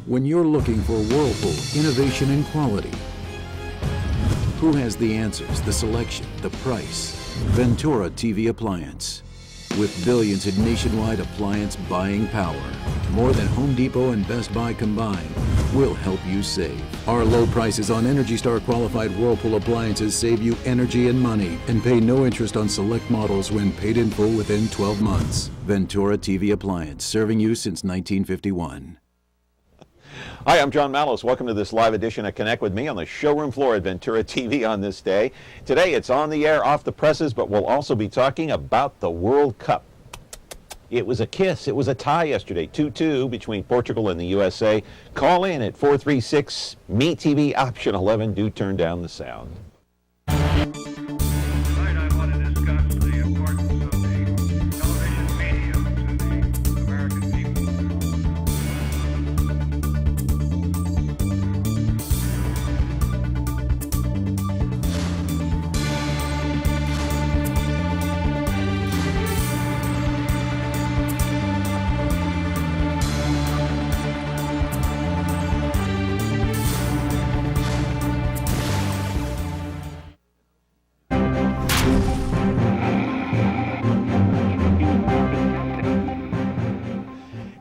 When you're looking for Whirlpool innovation and quality, who has the answers, the selection, the price? Ventura TV Appliance. With billions in nationwide appliance buying power, more than Home Depot and Best Buy combined, will help you save. Our low prices on Energy Star qualified Whirlpool appliances save you energy and money and pay no interest on select models when paid in full within 12 months. Ventura TV Appliance, serving you since 1951. Hi, I'm John Mallos. Welcome to this live edition of Connect with Me on the showroom floor at Ventura TV on this day. Today it's on the air, off the presses, but we'll also be talking about the World Cup. It was a kiss. It was a tie yesterday, 2-2 between Portugal and the USA. Call in at 436 MeTV option 11. Do turn down the sound.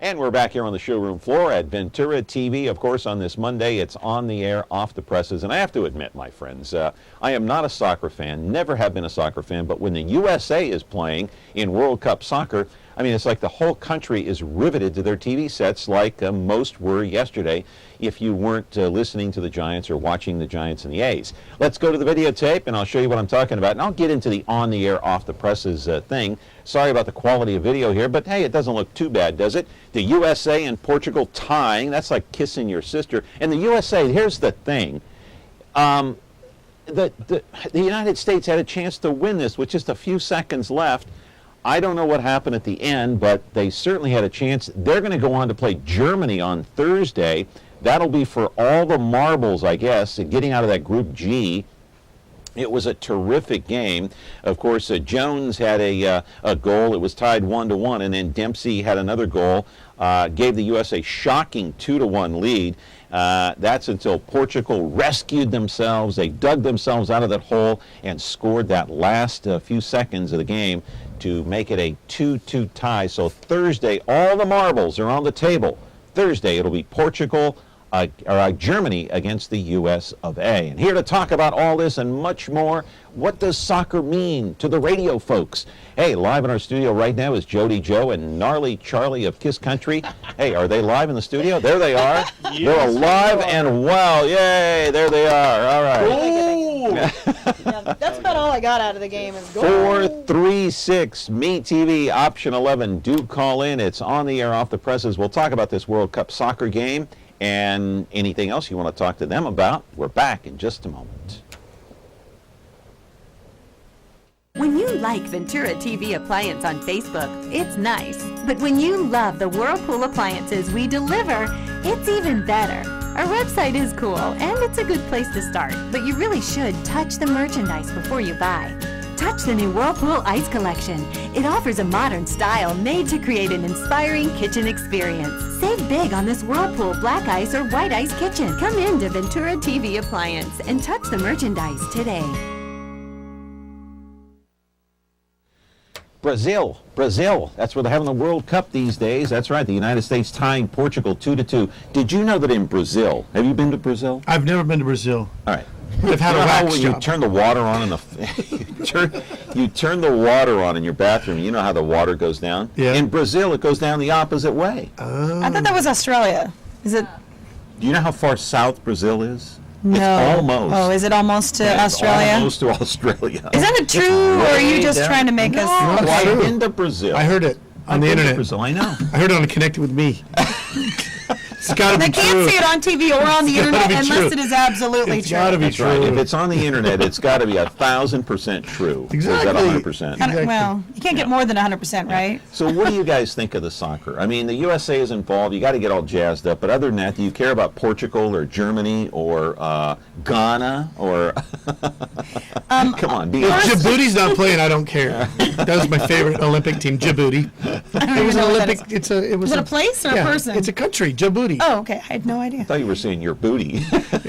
And we're back here on the showroom floor at Ventura TV. Of course, on this Monday, it's on the air, off the presses. And I have to admit, my friends, I am not a soccer fan, never have been a soccer fan, but when the USA is playing in World Cup soccer, I mean, it's like the whole country is riveted to their TV sets like most were yesterday if you weren't listening to the Giants or watching the Giants and the A's. Let's go to the videotape, and I'll show you what I'm talking about. And I'll get into the on-the-air, off-the-presses thing. Sorry about the quality of video here, but hey, it doesn't look too bad, does it? The USA and Portugal tying, that's like kissing your sister. And the USA, here's the thing. The United States had a chance to win this with just a few seconds left. I don't know what happened at the end, but they certainly had a chance. They're going to go on to play Germany on Thursday. That'll be for all the marbles, I guess, getting out of that Group G. It was a terrific game. Of course, Jones had a goal. It was tied 1-1, and then Dempsey had another goal. Gave the U.S. a shocking 2-1 lead. That's until Portugal rescued themselves. They dug themselves out of that hole and scored that last few seconds of the game to make it a 2-2 tie. So Thursday, all the marbles are on the table. Thursday, it'll be Germany against the U.S. of A. And here to talk about all this and much more, what does soccer mean to the radio folks? Hey, live in our studio right now is Jody Joe and Gnarley Charley of Kiss Country. Hey, are they live in the studio? There they are. Yes, they're alive and well. Yay, there they are. All right. Yeah, that's about all I got out of the game. Is 436 MeTV option 11. Do call in. It's on the air, off the presses. We'll talk about this World Cup soccer game and anything else you want to talk to them about. We're back in just a moment. When you like Ventura TV Appliance on Facebook, it's nice. But when you love the Whirlpool appliances we deliver, it's even better. Our website is cool, and it's a good place to start. But you really should touch the merchandise before you buy. Touch the new Whirlpool Ice Collection. It offers a modern style made to create an inspiring kitchen experience. Save big on this Whirlpool Black Ice or White Ice kitchen. Come in to Ventura TV Appliance and touch the merchandise today. Brazil. That's where they're having the World Cup these days. That's right. The United States tying Portugal 2-2. Did you know that in Brazil, have you been to Brazil? I've never been to Brazil. All right. I've had a wax job. You turn the water on in you turn the water on in your bathroom. You know how the water goes down? Yeah. In Brazil, it goes down the opposite way. I thought that was Australia. Is it? Do you know how far south Brazil is? No. It's almost. Oh, is it almost to Australia? Almost to Australia. Is that true, or are you just trying to make us? I've been to Brazil. I heard it on the internet. Brazil, I know. I heard it on Connected with Me. It's got to be true. I can't see it on TV or on the internet unless it is absolutely it's true. It's got to be That's true. Right. If it's on the internet, it's got to be 1,000% true. Exactly. Or is that 100%? Exactly. Well, you can't get more than 100%, right? So what do you guys think of the soccer? I mean, the USA is involved. You got to get all jazzed up. But other than that, do you care about Portugal or Germany or Ghana or? Come on, be honest. If Djibouti's not playing, I don't care. That was my favorite Olympic team, Djibouti. It was an Olympic. It was a place or a person? It's a country, Djibouti. Oh, okay. I had no idea. I thought you were saying your booty.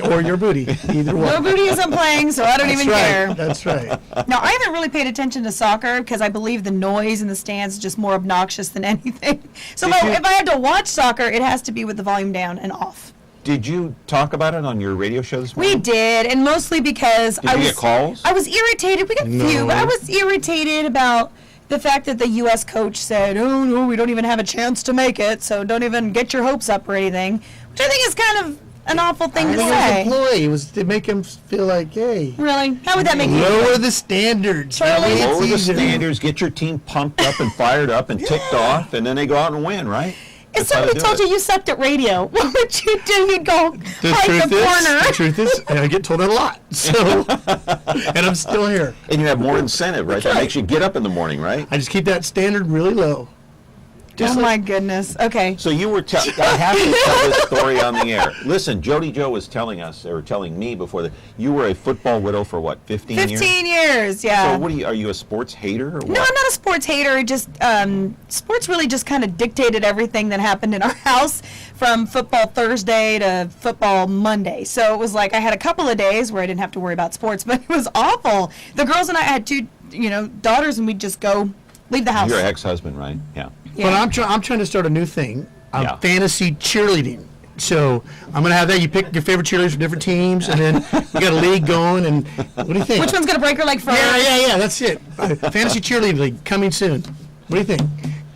Or your booty, either one. No booty isn't playing, so I don't even care. That's right. Now, I haven't really paid attention to soccer because I believe the noise in the stands is just more obnoxious than anything. So if I had to watch soccer, it has to be with the volume down and off. Did you talk about it on your radio show this morning? We did, and mostly because Did you get calls? I was irritated. We got a few, but I was irritated about the fact that the U.S. coach said, "Oh no, we don't even have a chance to make it, so don't even get your hopes up or anything," which I think is kind of an awful thing to say. Employee was to make him feel like, hey, Really? How would that make you lower feel? the standards. Charlie? That way Lower it's the easier. standards, get your team pumped up and fired up and ticked off, and then they go out and win, right? If That's how somebody to do told it. you sucked at radio, what would you do? You'd go The hide the corner. truth is, and I get told that a lot. So, and I'm still here. And you have more incentive, right? That makes you get up in the morning, right? I just keep that standard really low. Oh my goodness. Okay. So you were I have to tell this story on the air. Listen, Jody Joe was telling us, or telling me before you were a football widow for what, 15 years? 15 years, yeah. So what are you a sports hater or what? No, I'm not a sports hater. It just sports really just kind of dictated everything that happened in our house from football Thursday to football Monday. So it was like I had a couple of days where I didn't have to worry about sports, but it was awful. The girls and I had two, daughters, and we'd just go leave the house. Your ex-husband, right? Yeah. Yeah. But I'm trying to start a new thing. Yeah. Fantasy cheerleading. So I'm going to have that. You pick your favorite cheerleaders from different teams, and then we got a league going. And what do you think? Which one's gonna break her leg first? Yeah. That's it. Fantasy cheerleading league coming soon. What do you think?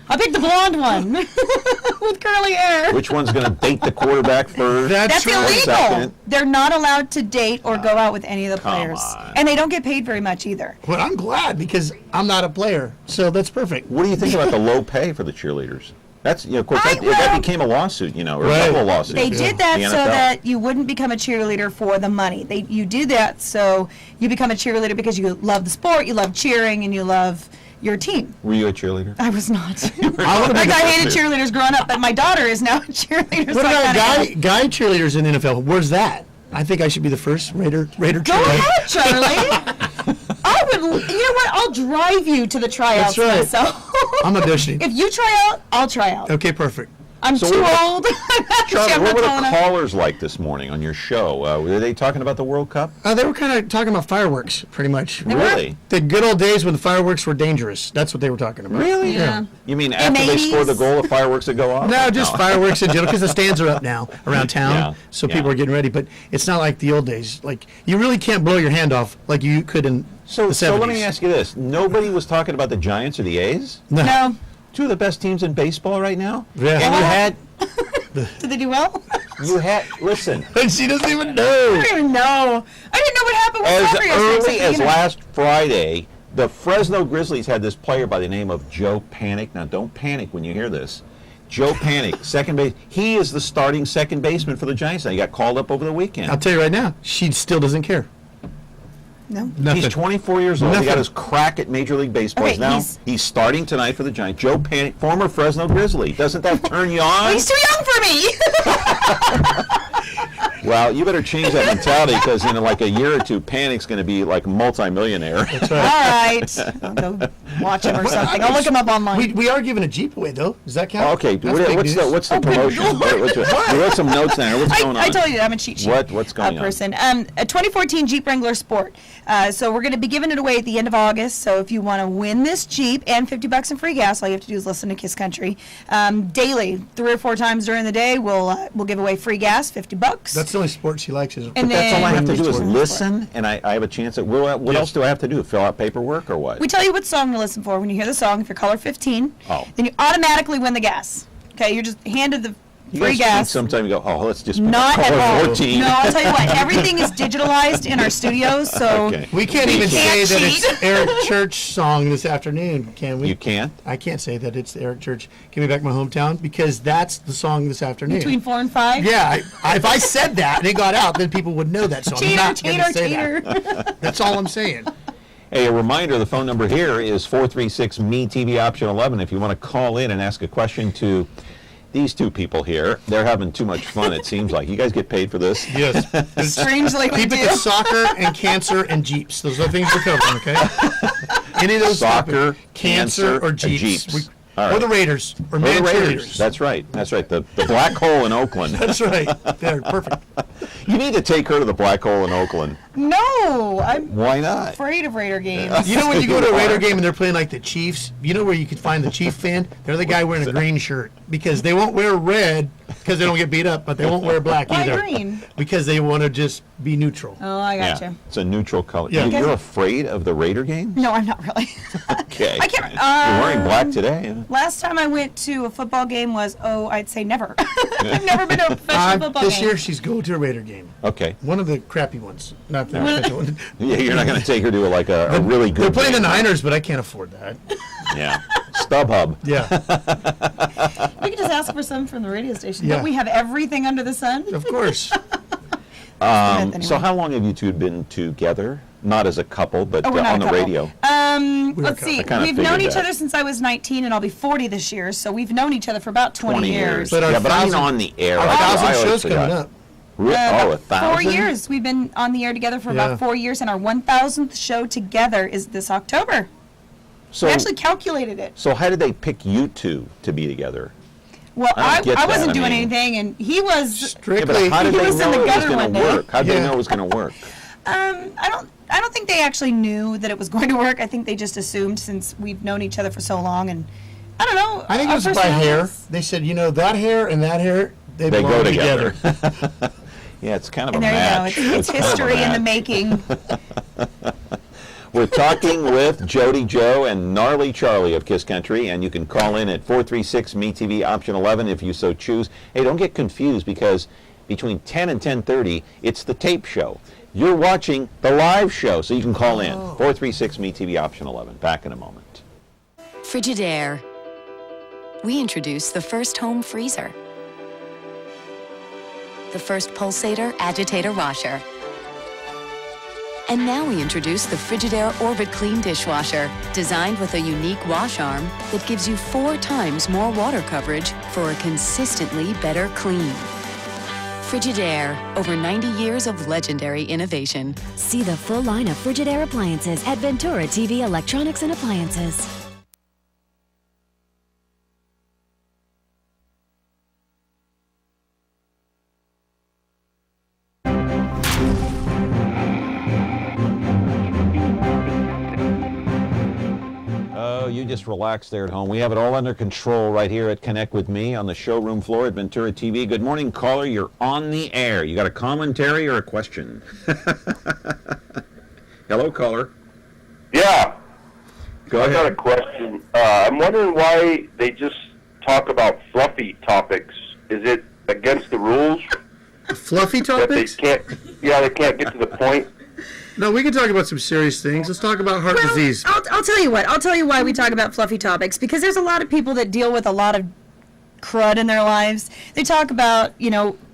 I picked the blonde one with curly hair. Which one's going to date the quarterback first? That's right. illegal. Second. They're not allowed to date or go out with any of the Come players, on. and they don't get paid very much either. Well, I'm glad because I'm not a player, so that's perfect. What do you think about the low pay for the cheerleaders? That's, of course, that well, became a lawsuit, or a Right. couple of lawsuits. They did that The so NFL. that you wouldn't become a cheerleader for the money. You do that so you become a cheerleader because you love the sport, you love cheering, and you love your team. Were you a cheerleader? I was not. I would've Like, been- I hated cheerleaders growing up, but my daughter is now a cheerleader. What so I about kinda- guy cheerleaders in the NFL? Where's that? I think I should be the first Raider Go cheerleader. ahead, Charlie. I would. You know what? I'll drive you to the tryouts That's right. myself. I'm auditioning. If you try out, I'll try out. Okay, perfect. I'm So too what- old. Actually, Charlie, I'm what not were tall the enough. callers like this morning on your show? Were they talking about the World Cup? They were kind of talking about fireworks, pretty much. Really? The good old days when the fireworks were dangerous. That's what they were talking about. Really? Yeah. You mean after they 80s? score the goal, the fireworks would go off? No, just fireworks in general, because the stands are up now around town, Yeah, so yeah. people are getting ready. But it's not like the old days. Like, you really can't blow your hand off like you could in So, the 70s. so let me ask you this. Nobody was talking about the Giants or the A's? No. Two of the best teams in baseball right now? Yeah. And Did they do well? listen, And she doesn't even I know. don't even know. I didn't know what happened with as soccer yesterday, early except as the last Friday, the Fresno Grizzlies had this player by the name of Joe Panic. Now, don't panic when you hear this. Joe Panic, second base. He is the starting second baseman for the Giants now. He got called up over the weekend. I'll tell you right now, she still doesn't care. No. Nothing. He's 24 years old. He Nothing. got his crack at Major League Baseball. Okay, Now he's- he's starting tonight for the Giants. Joe Panic, former Fresno Grizzly. Doesn't that turn you on? He's too young for me. Well, you better change that mentality because in like a year or two, Panic's going to be like a multimillionaire. That's All right. right. I'll go watch him or something. I'll look him up online. We are giving a Jeep away, though. Does that count? Okay, That's big what's news. the Oh, good promotion? Lord. You wrote some notes down. What's going on? I told you I'm a cheat sheet. What's going on? person. A 2014 Jeep Wrangler Sport. So we're going to be giving it away at the end of August. So if you want to win this Jeep and $50 in free gas, all you have to do is listen to Kiss Country daily, 3 or 4 times during the day. We'll give away free gas, $50. That's the only sport she likes. Is And That's all I have to do is then- listen, and I have a chance at. What else do I have to do? Fill out paperwork or what? We tell you what song to listen for when you hear the song. If you're caller 15, Oh. then you automatically win the gas. Okay, you're just handed the You free guys gas. Sometimes you go, oh, let's just Not call at it all. 14. No, I'll tell you what. Everything is digitalized in our studios, so Okay. we can't even can't say that cheat. it's Eric Church song this afternoon, can we? You can't? I can't say that it's Eric Church, Give Me Back My Hometown, because that's the song this afternoon. between 4 and 5. Yeah, if I said that and it got out, then people would know that song. I'm Cheater, not going to cheater, say cheater. that. That's all I'm saying. Hey, a reminder, the phone number here is 436-MeTV option 11 if you want to call in and ask a question to these two people here. They're having too much fun, it seems like. You guys get paid for this? Yes. Strangely, we Keep it do. to soccer and cancer and Jeeps. Those are the things we're covering, okay? Any of those Soccer, topics. Cancer, or Jeeps. Jeeps. All right. Or the Raiders. Or Or man the Raiders. cheerleaders. That's right. That's right. The black hole in Oakland. That's right. They're perfect. You need to take her to the black hole in Oakland. No, I'm Why not? afraid of Raider games. You know when you go to a Raider game and they're playing like the Chiefs, you know where you can find the Chief fan? They're the guy wearing a green shirt because they won't wear red because they don't get beat up, but they won't wear black Why either. green? Because they want to just be neutral. Oh, I gotcha. It's a neutral color. Yeah. You're afraid of the Raider games? No, I'm not really. Okay. I can't. You're wearing black today. Last time I went to a football game was, I'd say never. I've never been to a professional football This game. year she's going to a Raider game. Okay. One of the crappy ones, not the official one. Yeah, you're not going to take her to like a really good They're playing the game. Niners, but I can't afford that. Yeah. StubHub. Yeah, We could just ask for some from the radio station. Yeah. Don't we have everything under the sun? of course. So how long have you two been together? Not as a couple, but We're not on a the couple. radio. Let's a see. I kinda We've known figured each that. other since I was 19, and I'll be 40 this year. So we've known each other for about 20 years. But our yeah, but I mean 1,000 on the air. Our I 1,000 always shows forgot. coming up. Oh, About 1,000? 4 years. We've been on the air together for Yeah. about 4 years, and our 1,000th show together is this October. So, We actually calculated it. so how did they pick you two to be together? Well, I don't get I that. wasn't I doing mean- anything, and he was. Yeah, Strictly. but how did He they was in know the it was gutter going one to day. work? How did they Yeah. know it was going to work? I don't think they actually knew that it was going to work. I think they just assumed since we've known each other for so long, and I don't know. I think it our was by hair. personalities- They said, that hair and that hair, they They belong go together. together. Yeah, it's kind of And a there match. you go. It's kind of a history in the match. making. We're talking with Jody, Joe, and Gnarley Charley of Kiss Country, and you can call in at 436 MeTV option 11 if you so choose. Hey, don't get confused because between 10 and 10:30, it's the tape show. You're watching the live show, so you can call in 436 MeTV option 11. Back in a moment. Frigidaire. We introduced the first home freezer, the first pulsator agitator washer, and now we introduce the Frigidaire Orbit Clean dishwasher, designed with a unique wash arm that gives you 4 times more water coverage for a consistently better clean. Frigidaire, over 90 years of legendary innovation. See the full line of Frigidaire appliances at Ventura TV Electronics and Appliances. Oh, you just relax there at home. We have it all under control right here at Connect With Me on the showroom floor at Ventura TV. Good morning, caller. You're on the air. You got a commentary or a question? Hello, caller. Yeah, Go I got a ahead. question. I'm wondering why they just talk about fluffy topics. Is it against the rules Fluffy that they topics? they can't get to the point? No, we can talk about some serious things. Let's talk about heart disease. I'll tell you what. I'll tell you why we talk about fluffy topics, because there's a lot of people that deal with a lot of crud in their lives. They talk about,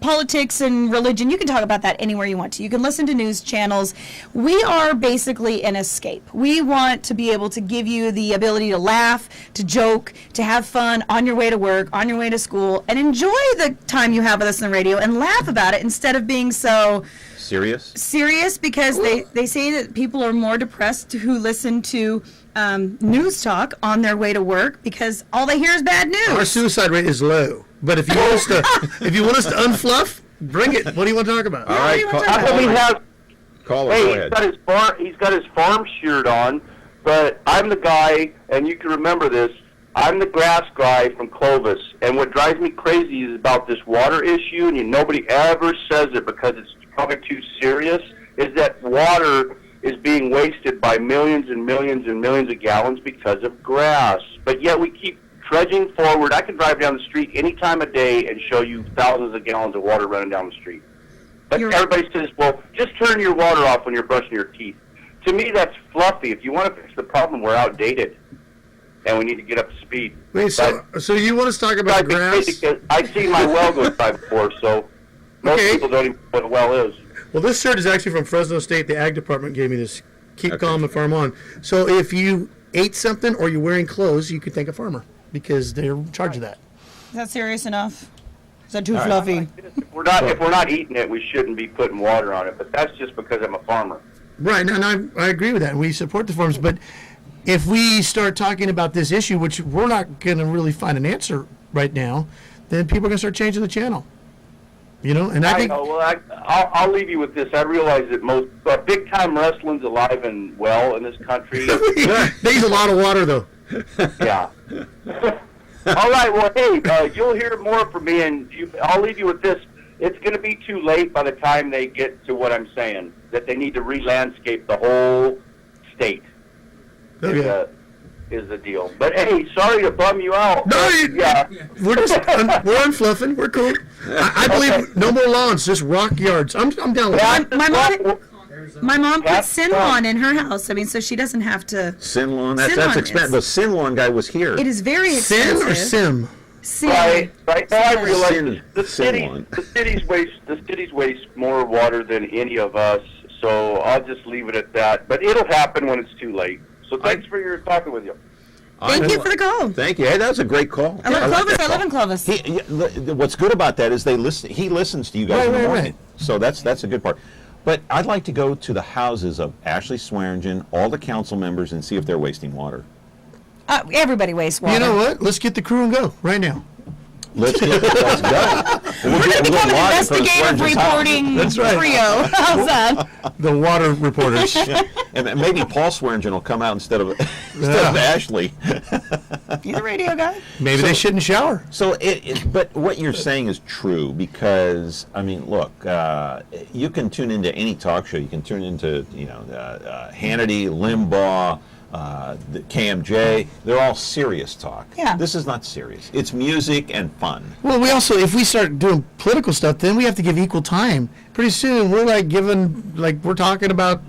politics and religion. You can talk about that anywhere you want to. You can listen to news channels. We are basically an escape. We want to be able to give you the ability to laugh, to joke, to have fun on your way to work, on your way to school, and enjoy the time you have with us on the radio and laugh about it instead of being so serious, because they say that people are more depressed who listen to news talk on their way to work because all they hear is bad news. Our suicide rate is low, but if you want us to, unfluff, bring it. What do you want to talk about? All right, How come he has? caller, go Hey, ahead. he's got his farm shirt on, but I'm the guy, and you can remember this. I'm the grass guy from Clovis, and what drives me crazy is about this water issue, and nobody ever says it because it's probably too serious, is that water is being wasted by millions and millions and millions of gallons because of grass. But yet we keep trudging forward. I can drive down the street any time of day and show you thousands of gallons of water running down the street. But everybody says, well, just turn your water off when you're brushing your teeth. To me, that's fluffy. If you want to fix the problem, we're outdated, and we need to get up to speed. Wait, so you want us to talk about grass? I've seen my well go dry before, so most Okay. people don't even know what a well is. Well, this shirt is actually from Fresno State. The ag department gave me this. Keep calm and farm on. So if you ate something or you're wearing clothes, you could thank a farmer because they're in charge of that. Is that serious enough? Is that too fluffy? If we're not eating it, we shouldn't be putting water on it. But that's just because I'm a farmer. Right, and I agree with that. We support the farms, but if we start talking about this issue, which we're not going to really find an answer right now, then people are going to start changing the channel. You know, and I think. Know. Well, I'll leave you with this. I realize that most big time wrestling's alive and well in this country. They use a lot of water, though. Yeah. All right. Well, hey, you'll hear more from me, and I'll leave you with this. It's going to be too late by the time they get to what I'm saying, that they need to re-landscape the whole state. Okay. Is the deal. But hey, sorry to bum you out. No, yeah. We're unfluffing. We're cool. I believe no more lawns, just rock yards. I'm down with that. My mom put sin lawn in her house. I mean, so she doesn't have to. Sin lawn. That's expensive. The sin lawn guy was here. It is very expensive. Sin or sim? Sin. Right. Now I realize Sin. the cities waste more water than any of us. So I'll just leave it at that. But it'll happen when it's too late. So thanks for your talking with you. Thank you for the call. Thank you. Hey, that was a great call. I love Clovis. I live in Clovis. What's good about that is they listen. He listens to you guys in the morning. So that's a good part. But I'd like to go to the houses of Ashley Swearingen, all the council members, and see if they're wasting water. Everybody wastes water. You know what? Let's get the crew and go right now. Let's go. We're going to become an investigative reporting trio. How's that? The water reporters. And maybe Paul Swearingen will come out instead of Ashley. You the radio guy? Maybe they shouldn't shower. So, but what you're saying is true because, I mean, look, you can tune into any talk show. You can tune into, Hannity, Limbaugh, the KMJ. They're all serious talk. Yeah. This is not serious. It's music and fun. Well, we also, if we start doing political stuff, then we have to give equal time. Pretty soon, we're we're talking about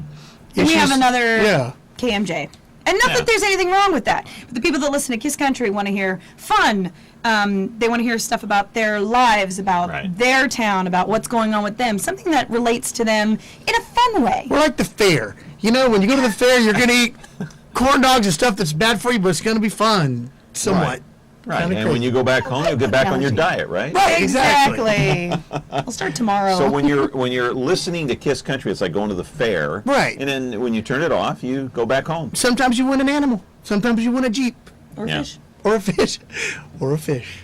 issues. We have another KMJ. And not that there's anything wrong with that. But the people that listen to Kiss Country want to hear fun. They want to hear stuff about their lives, about their town, about what's going on with them, something that relates to them in a fun way. We're like the fair. You know, when you go to the fair, you're going to eat corn dogs and stuff that's bad for you, but it's going to be fun, somewhat. Right. And when you go back home, you'll get back on your diet, right? Right, Exactly. I'll start tomorrow. So when you're listening to Kiss Country, it's like going to the fair. Right. And then when you turn it off, you go back home. Sometimes you win an animal. Sometimes you win a Jeep. Or fish. Or a fish. Or a fish.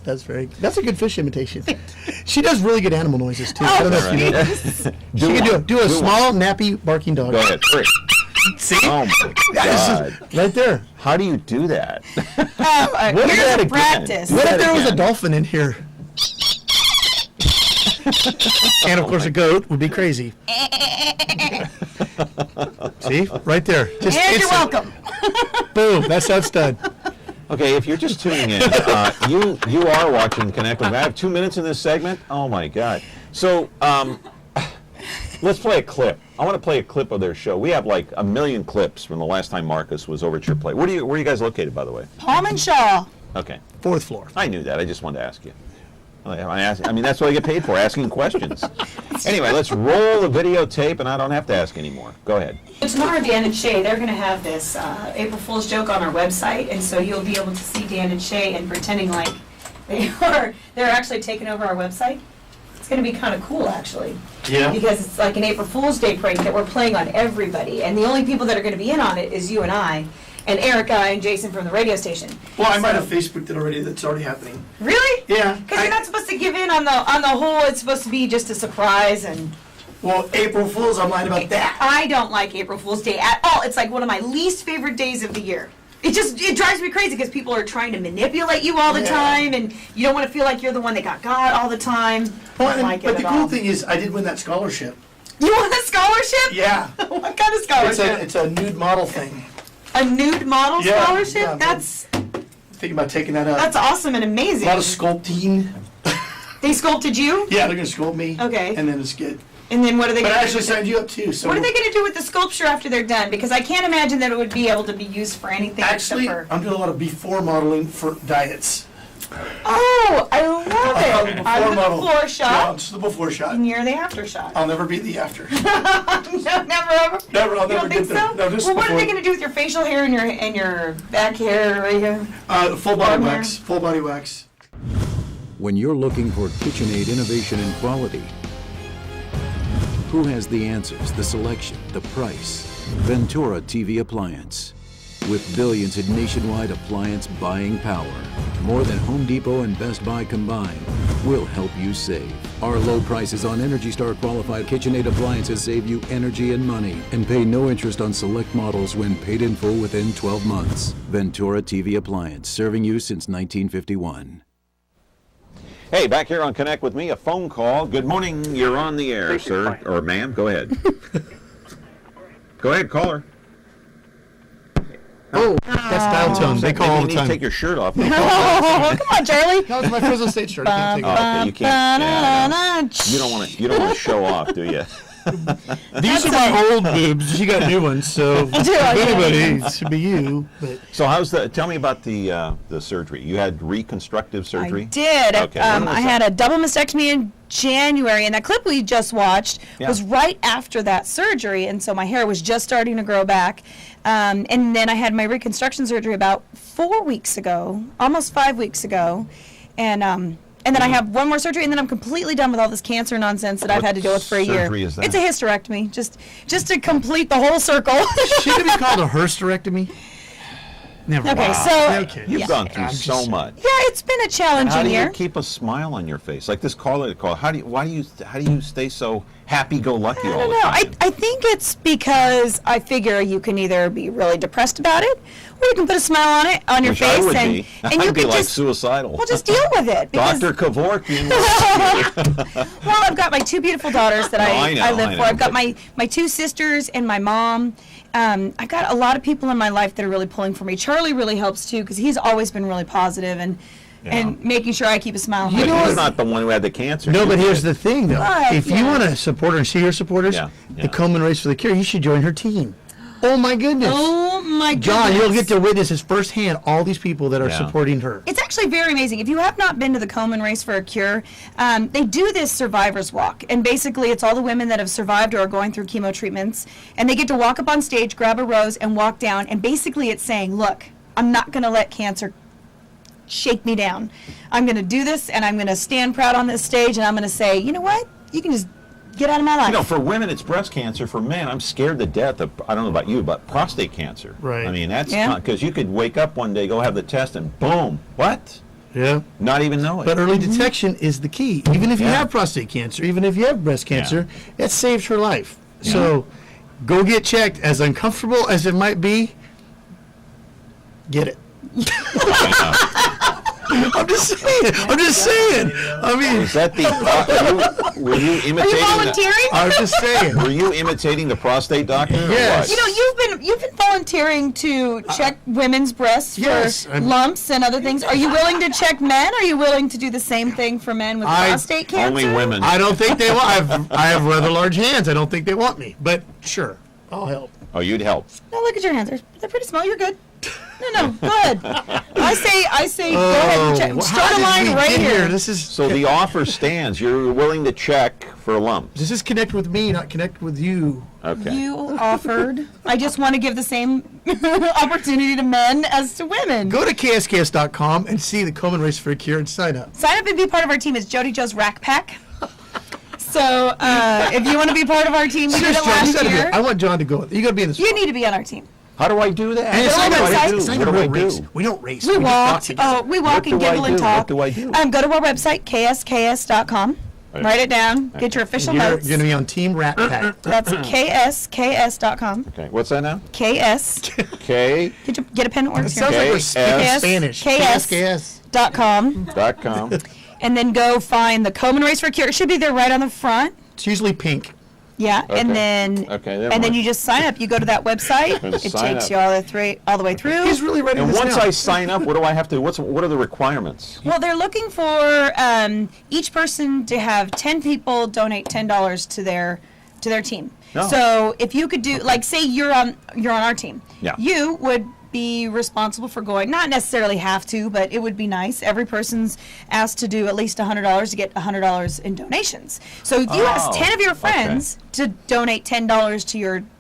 That's a good fish imitation. She does really good animal noises, too. I don't know if you know. She can do a small, nappy, barking dog. Go ahead. Three. See? Oh, my God. Right there. How do you do that? What is that practice? What if there was a dolphin in here? And, of course, a goat would be crazy. See? Right there. Just you're welcome. Boom. That's how it's done. Okay, if you're just tuning in, you are watching Connect with. I have 2 minutes in this segment. Oh, my God. So, let's play a clip. I want to play a clip of their show. We have like 1 million clips from the last time Marcus was over at your place. Where are you guys located, by the way? Palm and Shaw. Okay. 4th floor. I knew that. I just wanted to ask you. I mean, that's what I get paid for, asking questions. Anyway, let's roll the videotape, and I don't have to ask anymore. Go ahead. Tomorrow, Dan and Shay, they're going to have this April Fool's joke on our website, and so you'll be able to see Dan and Shay and pretending like they're actually taking over our website. It's going to be kind of cool, actually. Yeah. Because it's like an April Fool's Day prank that we're playing on everybody, and the only people that are going to be in on it is you and I, and Erica and Jason from the radio station. Well, I might have Facebooked it already. That's already happening. Really? Yeah. Because you're not supposed to give in on the whole. It's supposed to be just a surprise and. Well, April Fool's, I'm lying about that. I don't like April Fool's Day at all. It's like one of my least favorite days of the year. It drives me crazy because people are trying to manipulate you all the time, and you don't want to feel like you're the one that got all the time. Well, but the cool thing is, I did win that scholarship. You won a scholarship? Yeah. What kind of scholarship? It's a nude model thing. A nude model scholarship? Yeah, That's. Thinking about taking that up. That's awesome and amazing. A lot of sculpting. They sculpted you? Yeah, they're gonna sculpt me. Okay. And then it's good. And then what are they going to do? But I actually signed you up too. So what are they going to do with the sculpture after they're done? Because I can't imagine that it would be able to be used for anything actually, except for. I'm doing a lot of before modeling for diets. Oh, I love it. I'm the before shot. Yeah, it's the before shot. And you're the after shot. I'll never be the after. No, never ever. Never, I'll you never don't think get there. so? No, just well, what before. are they going to do with your facial hair and your back hair right here? Full body Arm wax. hair? Full body wax. When you're looking for KitchenAid innovation and quality, who has the answers, the selection, the price? Ventura TV Appliance. With billions in nationwide appliance buying power, more than Home Depot and Best Buy combined, will help you save. Our low prices on Energy Star qualified KitchenAid appliances save you energy and money, and pay no interest on select models when paid in full within 12 months. Ventura TV Appliance, serving you since 1951. Hey, back here on Connect with Me, a phone call. Good morning. You're on the air, sir. Or ma'am. Go ahead. Go ahead, caller. Oh, that's dial tone. They call all you the need to time. take your shirt off. Oh, come on, Charlie. No, it's my Fresno State shirt. I can't take it. Oh, okay, you can't. Yeah, no. You don't want to show off, do you? These are my old boobs. You got new ones, so if anybody, it should be you. But. So tell me about the surgery. You had reconstructive surgery? I did. Okay. I had a double mastectomy in January, and that clip we just watched was right after that surgery, and so my hair was just starting to grow back. And then I had my reconstruction surgery about 4 weeks ago, almost 5 weeks ago, and then I have one more surgery, and then I'm completely done with all this cancer nonsense that I've had to deal with for a year. Surgery is that? It's a hysterectomy, just to complete the whole circle. Should it be called a hysterectomy? Never. Okay, mind. so You've gone through so much. yeah, it's been a challenging How do year. you keep a smile on your face? Like this caller call. How do you stay so happy-go-lucky all the I don't know. time? I think it's because I figure you can either be really depressed about it, or you can put a smile on your Which face, I would and be. and I'd you be can like just suicidal. well just deal with it. because- Dr. Kevorkian. Well, I've got my two beautiful daughters that I live I for. know, I've got but- my two sisters and my mom. I've got a lot of people in my life that are really pulling for me. Charlie really helps too, because he's always been really positive and making sure I keep a smile on my But face. he's not the one who had the cancer. No, You but here's did. the thing, though. But, If you want to support her and see her supporters, Yeah. the Komen Race for the Cure, you should join her team. Oh, my goodness. Oh my goodness. John, you'll get to witness this firsthand, all these people that are Yeah. supporting her. It's actually very amazing. If you have not been to the Komen Race for a Cure, they do this survivor's walk. And basically, it's all the women that have survived or are going through chemo treatments. And they get to walk up on stage, grab a rose, and walk down. And basically, it's saying, look, I'm not going to let cancer shake me down. I'm going to do this, and I'm going to stand proud on this stage, and I'm going to say, you know what? You can just get out of my life. You know, for women, it's breast cancer. For men, I'm scared to death of, I don't know about you, but prostate cancer. Right. I mean, that's Yeah. not, because you could wake up one day, go have the test, and boom, what? Yeah. Not even know it. But early detection is the key. Even if you Yeah. have prostate cancer, even if you have breast cancer, it saves her life. So go get checked. As uncomfortable as it might be, get it. I'm just saying. I mean, Is that the, were you Are imitating you volunteering? I'm just saying. Were you imitating the prostate doctor? or Yes. what? You know, you've been volunteering to check women's breasts yes, for I'm- lumps and other things. Are you willing to check men? Are you willing to do the same thing for men with prostate cancer? Only women. I don't think they want. I have rather large hands. I don't think they want me. But sure, I'll help. Oh, you'd help. No, look at your hands. They're pretty small. You're good. No, go ahead. I say, go ahead and check. Well, Start how a did line we right get here. This is So the offer stands. You're willing to check for lumps. This is connect with me, not connect with you. Okay. You offered. I just want to give the same opportunity to men as to women. Go to ksks.com and see the Komen Race for a Cure and sign up. Sign up and be part of our team. It's Jody Joe's Rack Pack. So if you want to be part of our team, we did it John, last year. I want John to go. You got to be in this. You need to be on our team. How do I do that? And it's Go not on a- the website. it's not What a do I real race. do? We don't race. We just walk. talk together. We walk and do I giggle and do? talk. What do I do? Go to our website, ksks.com. Right. Write it down. Get your official You're notes. going to be on Team Rat Pack. That's ksks.com. Okay. What's that now? KS. K. Get a pen and It words sounds here. like we're KS. speaking Spanish. KS. KSKS. .com. .com. And then go find the Komen Race for Cure. It should be there right on the front. It's usually pink. Yeah, Okay. and then Okay, never and then mind. you just sign up. You go to that website. Gonna It sign takes up. you all the way through. He's really ready And this once now. I sign up, what do I have to? What are the requirements? Well, they're looking for each person to have 10 people donate $10 to their team. Oh. So if you could do, like, say you're on our team, Yeah. you would be responsible for going. Not necessarily have to, but it would be nice. Every person's asked to do at least $100 to get $100 in donations. So if you ask 10 of your friends to donate $10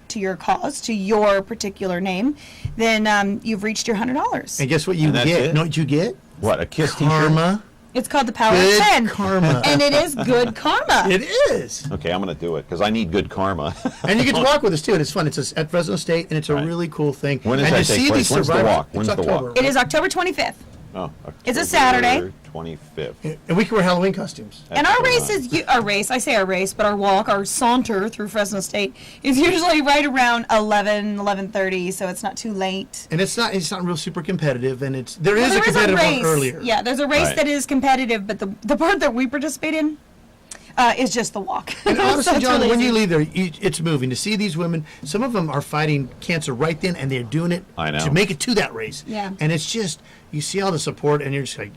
to your cause, to your particular name, then you've reached your $100. And guess what you And that's get? it? Know what you get? What, a kiss T-shirt? Karma It's called the Power Good of 10. karma. And it is good karma. It is. Okay, I'm going to do it because I need good karma. And you get to walk with us, too, and it's fun. It's at Fresno State, and it's a really cool thing. When does and that to take see place? these When's the survivors- walk? When's it's the walk? October. It is October 25th. Oh, It's a Saturday. October 25th. And we can wear Halloween costumes. And our race is our race. I say our race, but our walk, our saunter through Fresno State is usually right around 11:30, so it's not too late. And it's not real super competitive, and there is a There competitive race. one earlier. Yeah, there's a race Right. that is competitive, but the part that we participate in is just the walk. And honestly, So it's John, really when you easy. leave there, it's moving to see these women. Some of them are fighting cancer right then, and they're doing it I know. to make it to that race. Yeah. And it's just, you see all the support, and you're just like,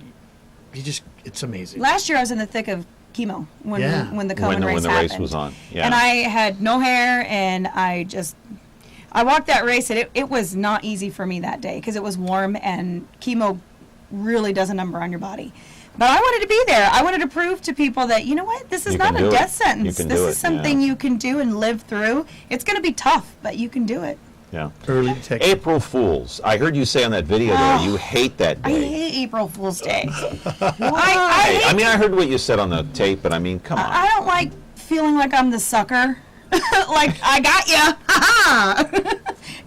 it's amazing. Last year I was in the thick of chemo when Yeah. when the Cohen When race the happened. race was on. Yeah. And I had no hair, and I walked that race, and it was not easy for me that day because it was warm, and chemo really does a number on your body. But I wanted to be there. I wanted to prove to people that, you know what, this is You not can do a it. death sentence. You can This do is it, something yeah. you can do and live through. It's going to be tough, but you can do it. Yeah. Early detection. April Fools. I heard you say on that video there you hate that I day. hate April Fool's Day. Hey, I mean, I heard what you said on the tape, but I mean, come on. I don't like feeling like I'm the sucker. Like, I got ya.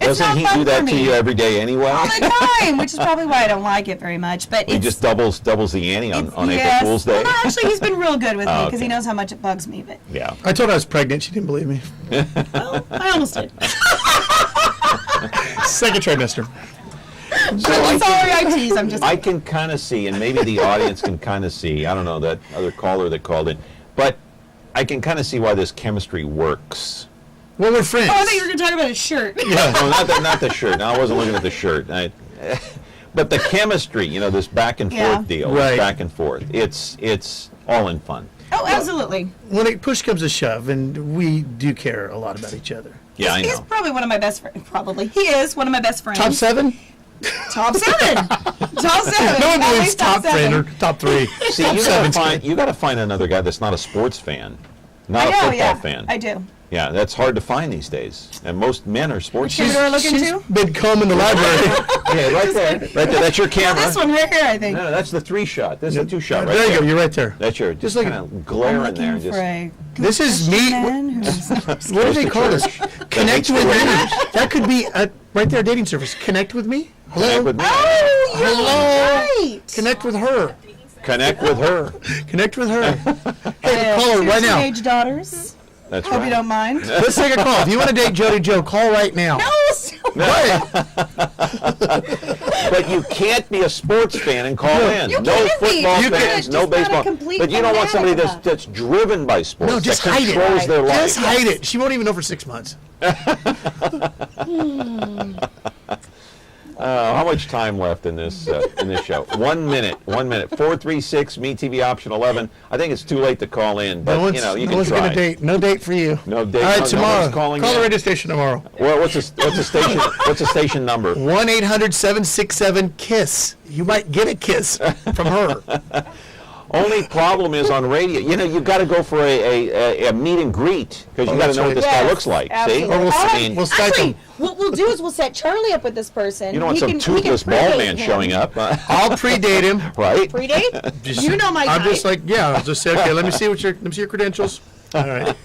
It's Doesn't not he fun do that for to me. you every day anyway? All the time, which is probably why I don't like it very much. But He it's just doubles the ante on April yes. Fool's Day. Well, no, actually, he's been real good with me Oh, because he okay. knows how much it bugs me. But Yeah. I told her I was pregnant. She didn't believe me. well, I almost did. Second trimester. I'm sorry, I tease. I'm just. I can kind of see, and maybe the audience can kind of see, I don't know, that other caller that called in, but I can kind of see why this chemistry works. Well, we're friends. Oh, I thought you were going to talk about his shirt. No, not the shirt. No, I wasn't looking at the shirt. But the chemistry, this back and Yeah. forth deal, Right. back and forth. It's all in fun. Oh, absolutely. When it push comes to shove, and we do care a lot about each other. Yeah, I He's know. probably one of my best friends. Probably. He is one of my best friends. Top 7? Top 7. Top 7. No one believes Always top 3 or top 3. See, you gotta find another guy that's not a sports fan, not I a know, football yeah. fan. I do. Yeah, that's hard to find these days, and most men are sports Which fans. camera are looking She's to? been combing the library. Yeah, right there. Right there. That's your camera. This one right here, I think. No, that's the 3-shot. This is the 2-shot right There you there. go. You're right there. That's your just like- kind of glare in there. And just, This is me. Man who's What do they the call this? church. Connect The with me. church. That could be right there, a dating service. Connect with me. Hello. Connect with me. Oh, you're Hello. right. Connect with her. Connect with her. Connect with her. Hey, call her Two right now. teenage daughters. That's Hope right. you don't mind. Let's take a call. If you want to date Jody Joe, call right now. No, But you can't be a sports fan and call in. You No can't be. football You fans, can't. no Just not a baseball. complete But you don't want somebody fanatic. that's driven by sports. No, just that hide it. controls their life. Just hide it. She won't even know for 6 months. How much time left in this show? 1 minute. 1 minute. 436 MeTV option 11. I think it's too late to call in, but you no can one's try. gonna date. No date for you. No date. All right, No tomorrow. one's calling Call in. the radio station tomorrow. Well, what's the station? What's the station number? 1-800-767-KISS. You might get a kiss from her. Only problem is on radio. You've got to go for a meet and greet because you got to that's know what right. this guy looks like. absolutely. See? Or we'll All s- right, we'll Skype actually, him. what we'll do is we'll set Charlie up with this person. You don't want He some can- toothless we can bald predate man him. showing up, I'll predate him. right? Predate? You know my I'm type. just like, yeah. I'll just say, okay, let me see your credentials. All right.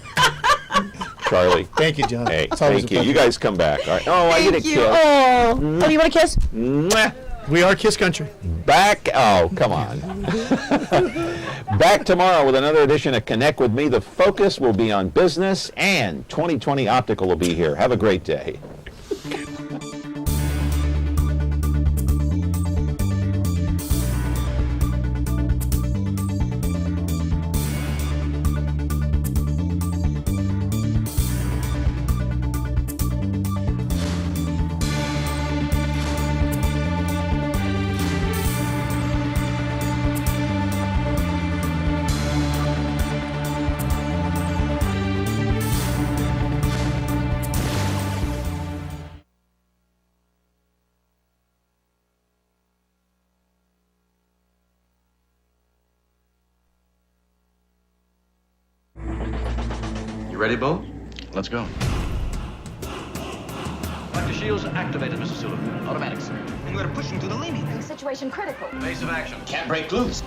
Charlie. Thank you, John. Hey, It's always thank a you. pleasure. You guys come back. All right. Oh, I get a Thank you. kiss. Oh, you want a kiss? Mwah. We are Kiss Country. Back. Oh, come on. Back tomorrow with another edition of Connect with Me. The focus will be on business, and 2020 Optical will be here. Have a great day. You ready, Bo? Let's go. Dr. Shields, activated, Mr. Sullivan. Automatic, sir. And we're to push him to the limit. Situation critical. Base of action. Can't break loose.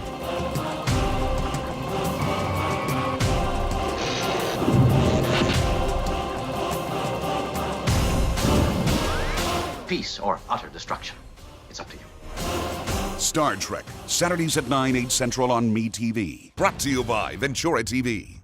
Peace or utter destruction. It's up to you. Star Trek, Saturdays at 9, 8 Central on MeTV. Brought to you by Ventura TV.